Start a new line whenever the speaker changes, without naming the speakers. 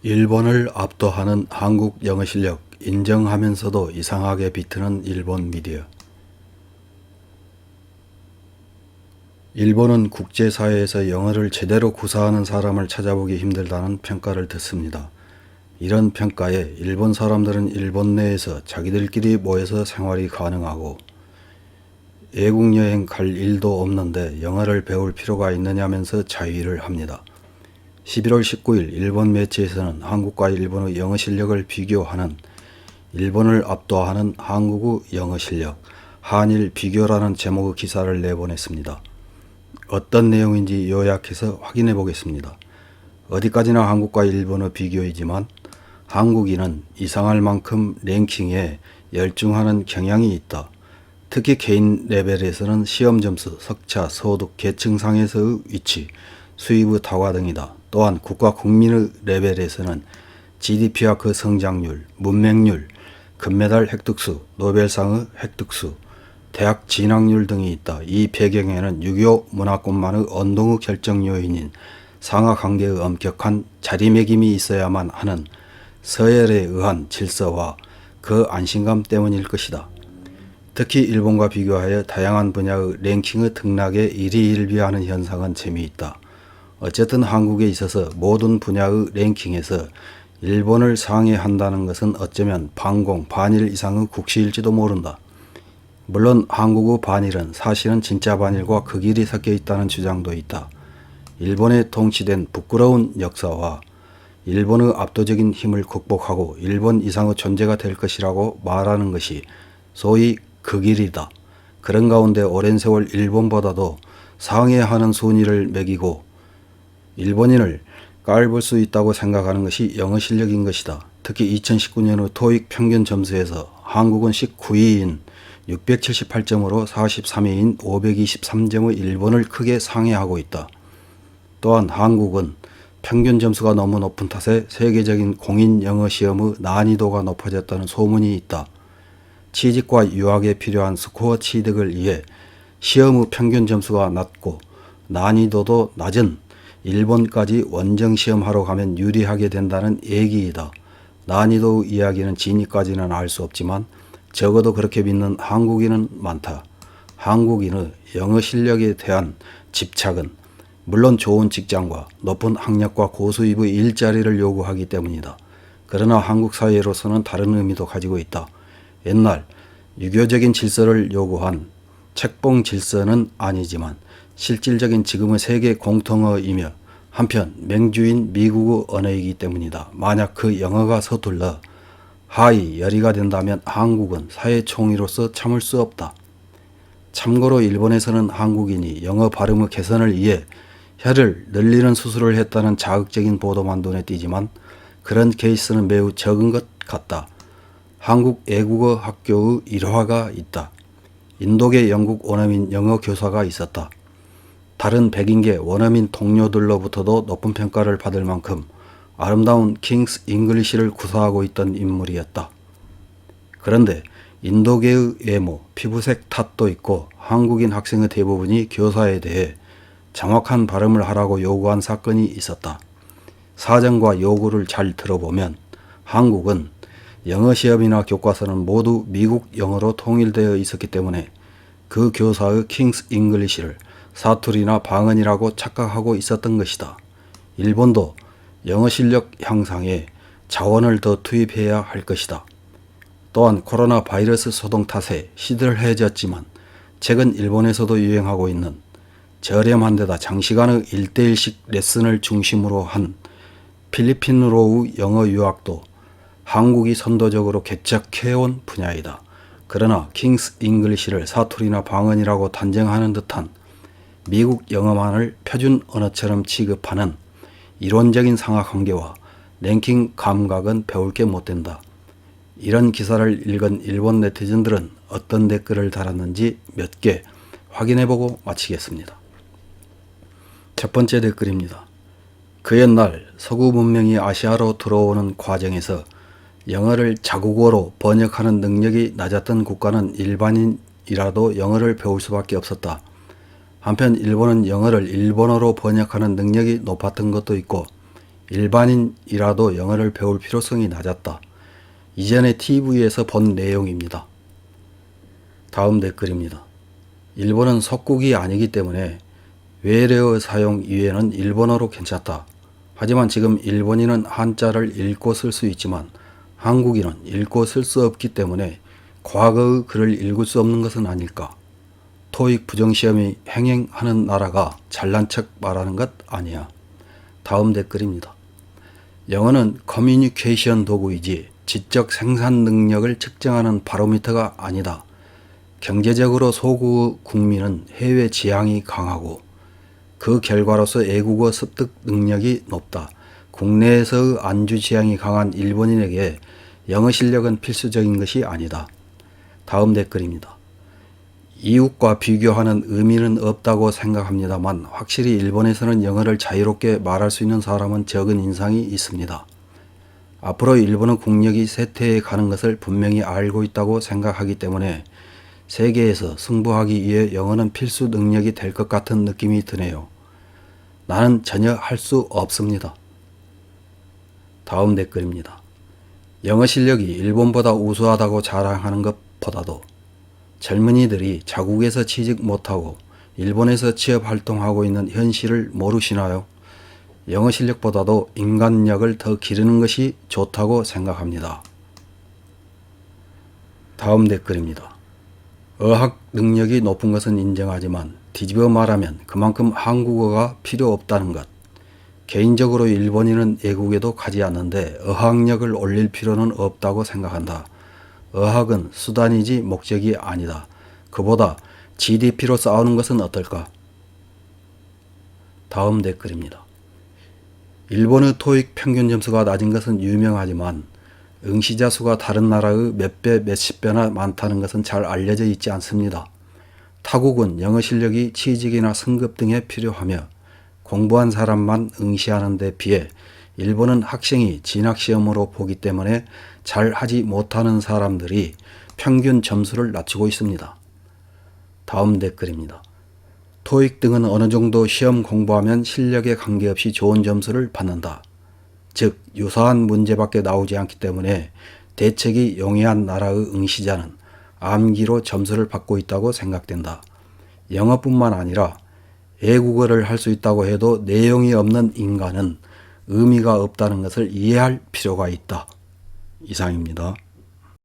일본을 압도하는 한국 영어 실력 인정하면서도 이상하게 비트는 일본 미디어. 일본은 국제사회에서 영어를 제대로 구사하는 사람을 찾아보기 힘들다는 평가를 듣습니다. 이런 평가에 일본 사람들은 일본 내에서 자기들끼리 모여서 생활이 가능하고 외국 여행 갈 일도 없는데 영어를 배울 필요가 있느냐면서 자위를 합니다. 11월 19일 일본 매체에서는 한국과 일본의 영어 실력을 비교하는 일본을 압도하는 한국의 영어 실력, 한일 비교라는 제목의 기사를 내보냈습니다. 어떤 내용인지 요약해서 확인해 보겠습니다. 어디까지나 한국과 일본의 비교이지만 한국인은 이상할 만큼 랭킹에 열중하는 경향이 있다. 특히 개인 레벨에서는 시험 점수, 석차, 소득, 계층상에서의 위치, 수입의 다과 등이다. 또한 국가 국민의 레벨에서는 GDP와 그 성장률, 문맹률, 금메달 획득수, 노벨상의 획득수, 대학 진학률 등이 있다. 이 배경에는 유교 문화권만의 언동의 결정 요인인 상하관계의 엄격한 자리매김이 있어야만 하는 서열에 의한 질서와 그 안심감 때문일 것이다. 특히 일본과 비교하여 다양한 분야의 랭킹의 등락에 일희일비하는 현상은 재미있다. 어쨌든 한국에 있어서 모든 분야의 랭킹에서 일본을 상회한다는 것은 어쩌면 반공, 반일 이상의 국시일지도 모른다. 물론 한국의 반일은 사실은 진짜 반일과 그 길이 섞여 있다는 주장도 있다. 일본에 통치된 부끄러운 역사와 일본의 압도적인 힘을 극복하고 일본 이상의 존재가 될 것이라고 말하는 것이 소위 그 길이다. 그런 가운데 오랜 세월 일본보다도 상회하는 순위를 매기고 일본인을 깔볼 수 있다고 생각하는 것이 영어 실력인 것이다. 특히 2019년의 토익 평균 점수에서 한국은 19위인 678점으로 43위인 523점의 일본을 크게 상회하고 있다. 또한 한국은 평균 점수가 너무 높은 탓에 세계적인 공인 영어 시험의 난이도가 높아졌다는 소문이 있다. 취직과 유학에 필요한 스코어 취득을 위해 시험의 평균 점수가 낮고 난이도도 낮은 일본까지 원정시험하러 가면 유리하게 된다는 얘기이다. 난이도 이야기는 진위까지는 알 수 없지만 적어도 그렇게 믿는 한국인은 많다. 한국인의 영어 실력에 대한 집착은 물론 좋은 직장과 높은 학력과 고수입의 일자리를 요구하기 때문이다. 그러나 한국 사회로서는 다른 의미도 가지고 있다. 옛날 유교적인 질서를 요구한 책봉 질서는 아니지만 실질적인 지금의 세계 공통어이며 한편 맹주인 미국의 언어이기 때문이다. 만약 그 영어가 서툴러 하위 열의가 된다면 한국은 사회 총리로서 참을 수 없다. 참고로 일본에서는 한국인이 영어 발음의 개선을 위해 혀를 늘리는 수술을 했다는 자극적인 보도만 눈에 띄지만 그런 케이스는 매우 적은 것 같다. 한국 외국어 학교의 일화가 있다. 인도계 영국 원어민 영어 교사가 있었다. 다른 백인계 원어민 동료들로부터도 높은 평가를 받을 만큼 아름다운 킹스 잉글리시를 구사하고 있던 인물이었다. 그런데 인도계의 외모, 피부색 탓도 있고 한국인 학생의 대부분이 교사에 대해 정확한 발음을 하라고 요구한 사건이 있었다. 사정과 요구를 잘 들어보면 한국은 영어 시험이나 교과서는 모두 미국 영어로 통일되어 있었기 때문에 그 교사의 킹스 잉글리시를 사투리나 방언이라고 착각하고 있었던 것이다. 일본도 영어 실력 향상에 자원을 더 투입해야 할 것이다. 또한 코로나 바이러스 소동 탓에 시들해졌지만 최근 일본에서도 유행하고 있는 저렴한 데다 장시간의 1:1식 레슨을 중심으로 한 필리핀으로의 영어 유학도 한국이 선도적으로 개척해온 분야이다. 그러나 킹스 잉글리시를 사투리나 방언이라고 단정하는 듯한 미국 영어만을 표준 언어처럼 취급하는 이론적인 상하관계와 랭킹 감각은 배울 게 못 된다. 이런 기사를 읽은 일본 네티즌들은 어떤 댓글을 달았는지 몇 개 확인해보고 마치겠습니다. 첫 번째 댓글입니다. 그 옛날 서구 문명이 아시아로 들어오는 과정에서 영어를 자국어로 번역하는 능력이 낮았던 국가는 일반인이라도 영어를 배울 수밖에 없었다. 한편 일본은 영어를 일본어로 번역하는 능력이 높았던 것도 있고 일반인이라도 영어를 배울 필요성이 낮았다. 이전에 TV에서 본 내용입니다. 다음 댓글입니다. 일본은 속국이 아니기 때문에 외래어 사용 이외에는 일본어로 괜찮다. 하지만 지금 일본인은 한자를 읽고 쓸 수 있지만 한국인은 읽고 쓸 수 없기 때문에 과거의 글을 읽을 수 없는 것은 아닐까. 토익 부정시험이 행행하는 나라가 잘난 척 말하는 것 아니야. 다음 댓글입니다. 영어는 커뮤니케이션 도구이지 지적 생산 능력을 측정하는 바로미터가 아니다. 경제적으로 소국 국민은 해외 지향이 강하고 그 결과로서 애국어 습득 능력이 높다. 국내에서의 안주 지향이 강한 일본인에게 영어 실력은 필수적인 것이 아니다. 다음 댓글입니다. 이웃과 비교하는 의미는 없다고 생각합니다만 확실히 일본에서는 영어를 자유롭게 말할 수 있는 사람은 적은 인상이 있습니다. 앞으로 일본의 국력이 쇠퇴해 가는 것을 분명히 알고 있다고 생각하기 때문에 세계에서 승부하기 위해 영어는 필수 능력이 될 것 같은 느낌이 드네요. 나는 전혀 할 수 없습니다. 다음 댓글입니다. 영어 실력이 일본보다 우수하다고 자랑하는 것보다도 젊은이들이 자국에서 취직 못하고 일본에서 취업 활동하고 있는 현실을 모르시나요? 영어 실력보다도 인간력을 더 기르는 것이 좋다고 생각합니다. 다음 댓글입니다. 어학 능력이 높은 것은 인정하지만 뒤집어 말하면 그만큼 한국어가 필요 없다는 것. 개인적으로 일본인은 외국에도 가지 않는데 어학력을 올릴 필요는 없다고 생각한다. 어학은 수단이지 목적이 아니다. 그보다 GDP로 싸우는 것은 어떨까? 다음 댓글입니다. 일본의 토익 평균 점수가 낮은 것은 유명하지만 응시자 수가 다른 나라의 몇 배, 몇십 배나 많다는 것은 잘 알려져 있지 않습니다. 타국은 영어 실력이 취직이나 승급 등에 필요하며 공부한 사람만 응시하는 데 비해 일본은 학생이 진학시험으로 보기 때문에 잘 하지 못하는 사람들이 평균 점수를 낮추고 있습니다. 다음 댓글입니다. 토익 등은 어느 정도 시험 공부하면 실력에 관계없이 좋은 점수를 받는다. 즉 유사한 문제밖에 나오지 않기 때문에 대책이 용이한 나라의 응시자는 암기로 점수를 받고 있다고 생각된다. 영어뿐만 아니라 외국어를 할 수 있다고 해도 내용이 없는 인간은 의미가 없다는 것을 이해할 필요가 있다. 이상입니다.